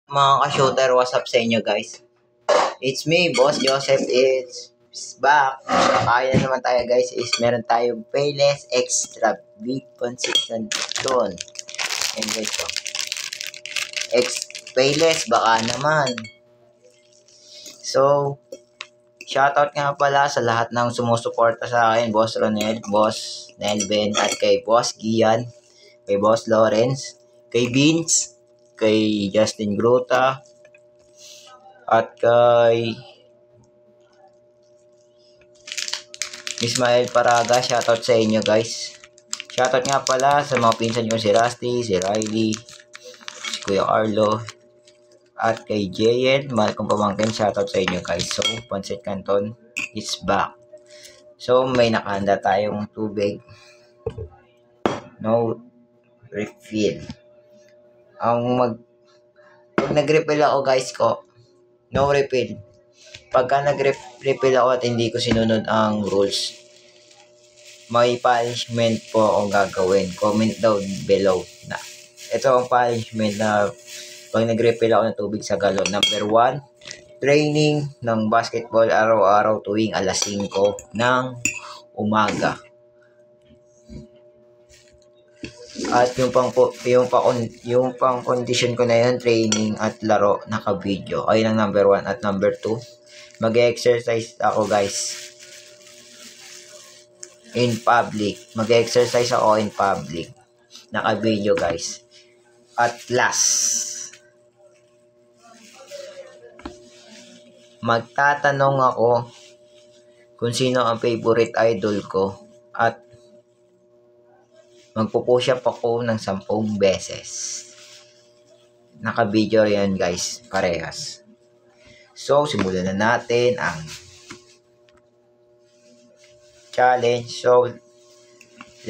Mga ka-shooter, what's up sa inyo guys? It's me, Boss Joseph, it's back. Kaya na naman tayo guys, is meron tayong Payless Extra Big Pancit Canton. And guys, Payless, baka naman. So, shoutout nga pala sa lahat ng sumusuporta sa akin, Boss Ronel, Boss Nelben, at kay Boss Gian, kay Boss Lawrence, kay Vince, kay Justin Gruta, at kay Ismael Paraga. Shoutout sa inyo guys. Shoutout nga pala sa mga pinsan ko, si Rusty, si Riley, si Kuya Arlo, at kay JN, mahal kong pamangkin. Shoutout sa inyo guys. So, Pancit Canton is back. So, may nakahanda tayong tubig. No refill. Pag nag-refill ako guys no refill. Pagka nag-refill ako at hindi ko sinunod ang rules, may punishment po akong gagawin. Comment down below na. Ito ang punishment na pag nag-refill ako ng tubig sa galon. Number 1, training ng basketball araw-araw tuwing alas 5 ng umaga. At yung pang condition ko na yun, training at laro naka-video. Ayun ang number 1. At number 2, mag-exercise ako guys in public. Mag-exercise ako in public. Naka-video guys. At last, magtatanong ako kung sino ang favorite idol ko at magpupush up ako ng 10 beses. Naka-video yan guys, parehas. So, simulan na natin ang challenge. So,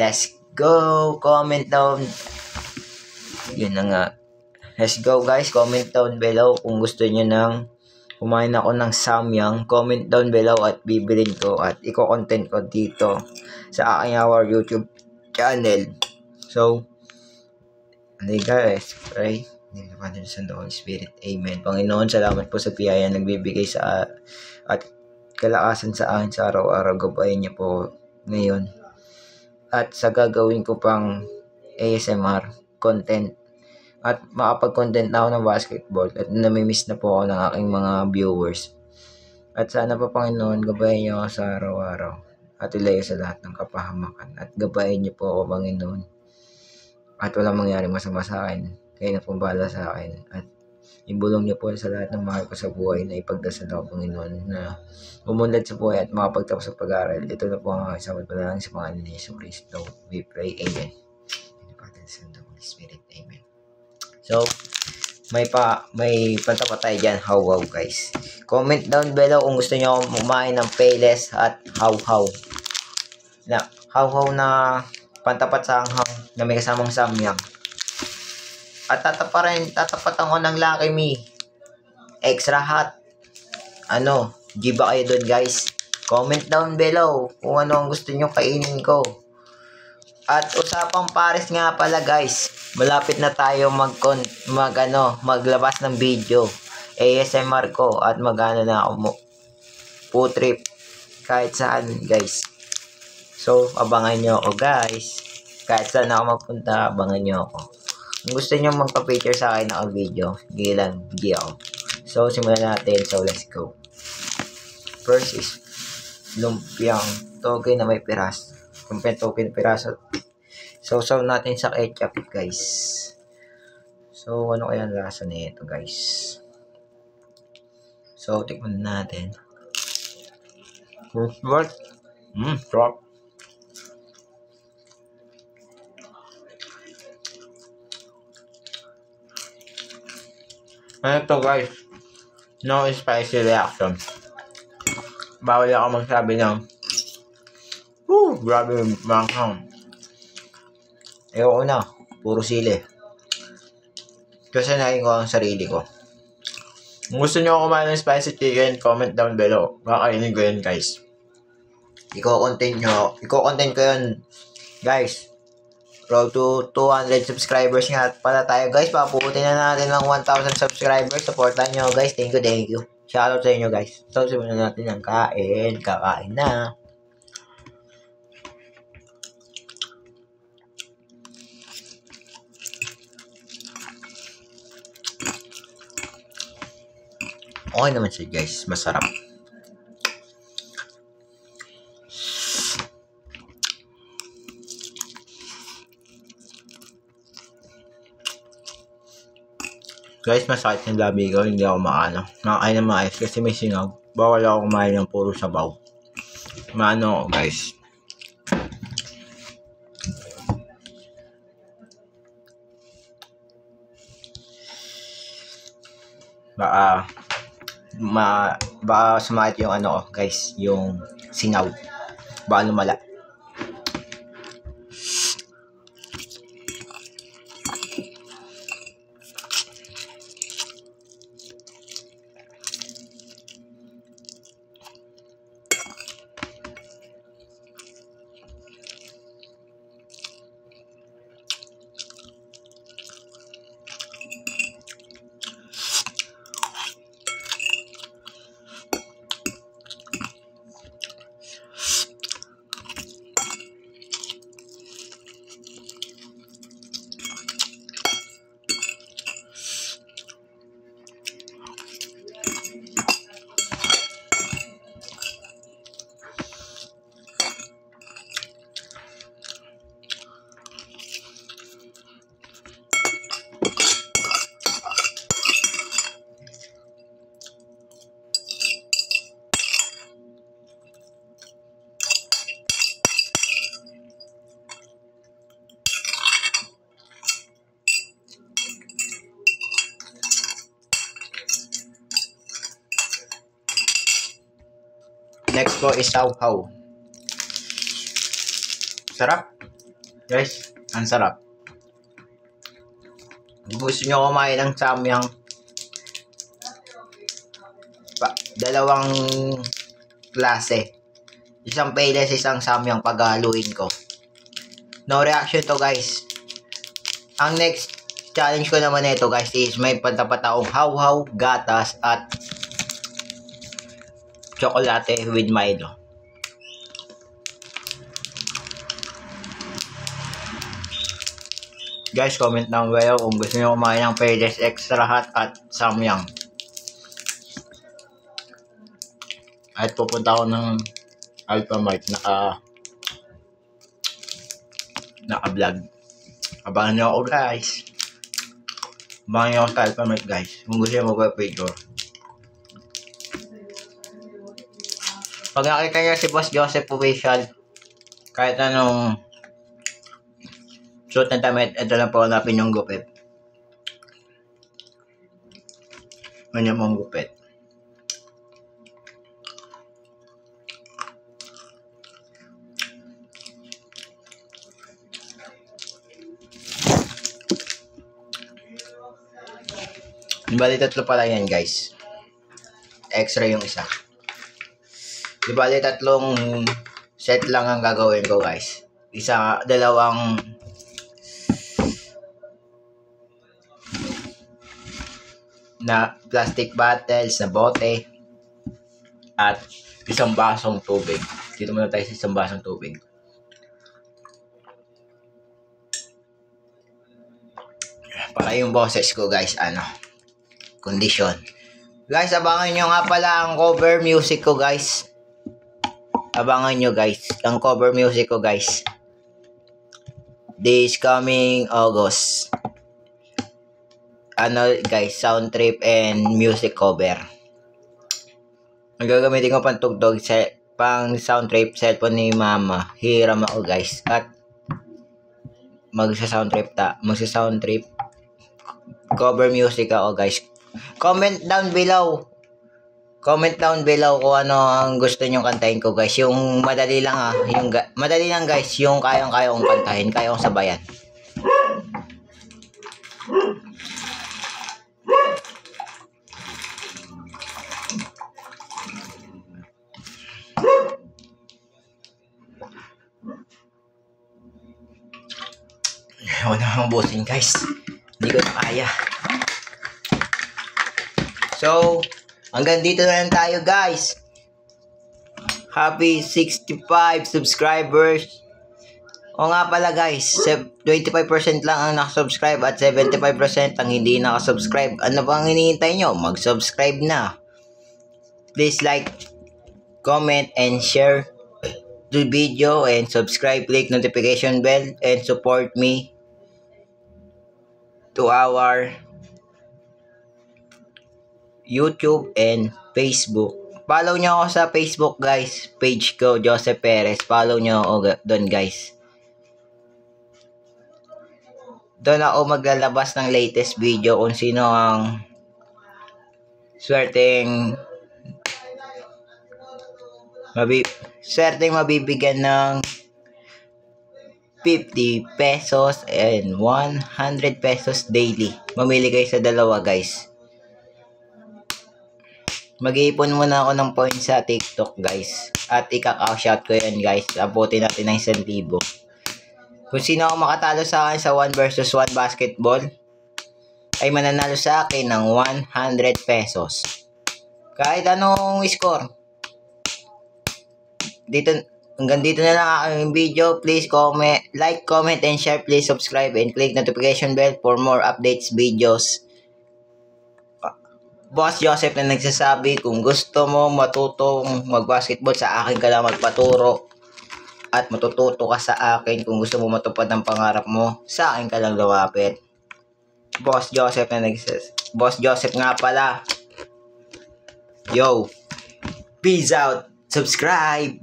let's go. Comment down. Yun na nga. Let's go guys. Comment down below kung gusto niyo nang kumain ako ng samyang. Comment down below at bibilin ko at i-content ko dito sa aking YouTube channel. So, guys, pray. In the Father, Son, and the Holy Spirit. Amen. Panginoon, salamat po sa biyaya nagbibigay sa at kalakasan sa akin sa araw-araw. Gabayan niyo po ngayon. At sa gagawin ko pang ASMR content at makapag-content na ako ng basketball at namimiss na po ako ng aking mga viewers. At sana po, Panginoon, gabayan niyo ako sa araw-araw at ilayo sa lahat ng kapahamakan. At gabayan niyo po ako, Panginoon. At walang mangyari masama sa akin. Kayo na pong bahala sa akin. At ibulong niyo po sa lahat ng mahal ko sa buhay na ipagdasal ako, Panginoon, na umunlad sa buhay at makapagtapos sa pag-aaral. Ito na po ang aking sabat panalangin sa pangalan ni Yesu Cristo. We pray. Amen. In the Father, Son, and the Holy Spirit. Amen. So, may pantapat tayo dyan. How guys. Comment down below kung gusto niyo kumain ng Payless at how na pantapat sa hanghang na may kasamang samyang. At tatapatan ko ng Lucky Me extra hot. Giba kayo doon guys. Comment down below kung ano ang gusto niyo kainin ko. At usapang Paris nga pala guys, malapit na tayo maglabas ng video ASMR ko at magano na ako po trip kahit saan guys. So abangan nyo ako guys, kahit saan ako magpunta, abangan nyo ako. Kung gusto nyo magpa-feature sa akin na video, gilang ako. So simulan natin. So let's go. First is lumpiang toge na may piras. Lumpiang toge na piraso. So natin sa ketchup guys. So ano kaya ang lasa nito guys? So tikman natin. First word. Drop. Ito guys, no spicy reaction. Bawal ako magsabi ng grabe manghang. Ayoko na, puro sili. Kasi nahin ko ang sarili ko. Kung gusto nyo kumain ng spicy chicken, comment down below. Kakainin ko yun guys. Iko-content ko yun guys. Road to 200 subscribers nga pala tayo guys. Papuutin na natin ng 1,000 subscribers. Supportan nyo guys. Thank you. Shoutout sa inyo guys. So, simulan natin ang kain. Kakain na. Okay naman siya guys. Masarap. Guys, masakit yung labi ko. Hindi ako maano. Nakakain na maayos kasi may singaw. Bawal ako kumain ng puro sabaw. Maano ako guys. Baka sumakit yung ano ko guys. Yung singaw. Baka lumala. Next po is sauhaw. Sarap. Guys, ang sarap. Gusto nyo kumain ng samyang. Dalawang klase. Isang payless, isang samyang paghaluin ko. No reaction to guys. Ang next challenge ko naman ito guys is may pantapat akong hawhaw, gatas at chocolate with Milo. Guys, comment down below kung gusto nyo kumain ng payless extra hot at samyang. At pupunta ako ng Alphamart naka-vlog. Abangan nyo ako guys. Abangan nyo ako sa Alphamart guys. Kung gusto nyo mag-picture. Pag nakita nyo si Boss Joseph Official, kahit anong suit ng damit, ito lang po hanapin yung gupit. Ganyan mong gupit. Bali tatlo pala yan guys. Extra yung isa. Di bali tatlong set lang ang gagawin ko guys. Dalawang na plastic bottles na bote at isang basong tubig. Dito muna tayo sa isang basong tubig. Para yung boses ko guys, condition. Guys, abangan nyo nga pala ang cover music ko guys. Abangan nyo guys, ang cover music ko guys. This coming August. Guys, sound trip and music cover. Ang gagamitin ko pang tugtog pang sound trip, cellphone ni mama. Hiram ako guys. At magsa-sound trip cover music ako guys. Comment down below kung ano ang gusto nyong kantahin ko guys. Yung madali lang madali lang guys, yung kayang-kaya kong kantahin, kaya kong sabayan. akong ubusin guys. Hindi ko na kaya. So, hanggang dito na lang tayo guys. Happy 65 subscribers. O nga pala guys, 25% lang ang nakasubscribe at 75% ang hindi nakasubscribe. Ano ba ang hinihintay nyo? Mag-subscribe na. Please like, comment, and share the video and subscribe, click notification bell, and support me to our YouTube and Facebook. Follow nyo ako sa Facebook guys, page ko, Joseph Perez. Follow nyo ako doon guys. Doon ako maglalabas ng latest video kung sino ang swerteng mabibigyan ng 50 pesos and 100 pesos daily. Mamili kayo sa dalawa guys. Mag-iipon muna ako ng points sa TikTok guys. At i-cash-out ko yan guys. Abutin natin ng 1,000. Kung sino ang makatalo sa akin sa 1 versus 1 basketball, ay mananalo sa akin ng 100 pesos. Kahit anong score. Hanggang dito na lang ang video. Please like, comment, and share. Please subscribe and click notification bell for more updates, videos. Boss Joseph na nagsasabi, kung gusto mo matutong mag-basketball, sa akin ka lang magpaturo. At matututo ka sa akin. Kung gusto mo matupad ang pangarap mo, sa akin ka lang lumapit. Boss Joseph na Boss Joseph nga pala. Yo. Peace out. Subscribe.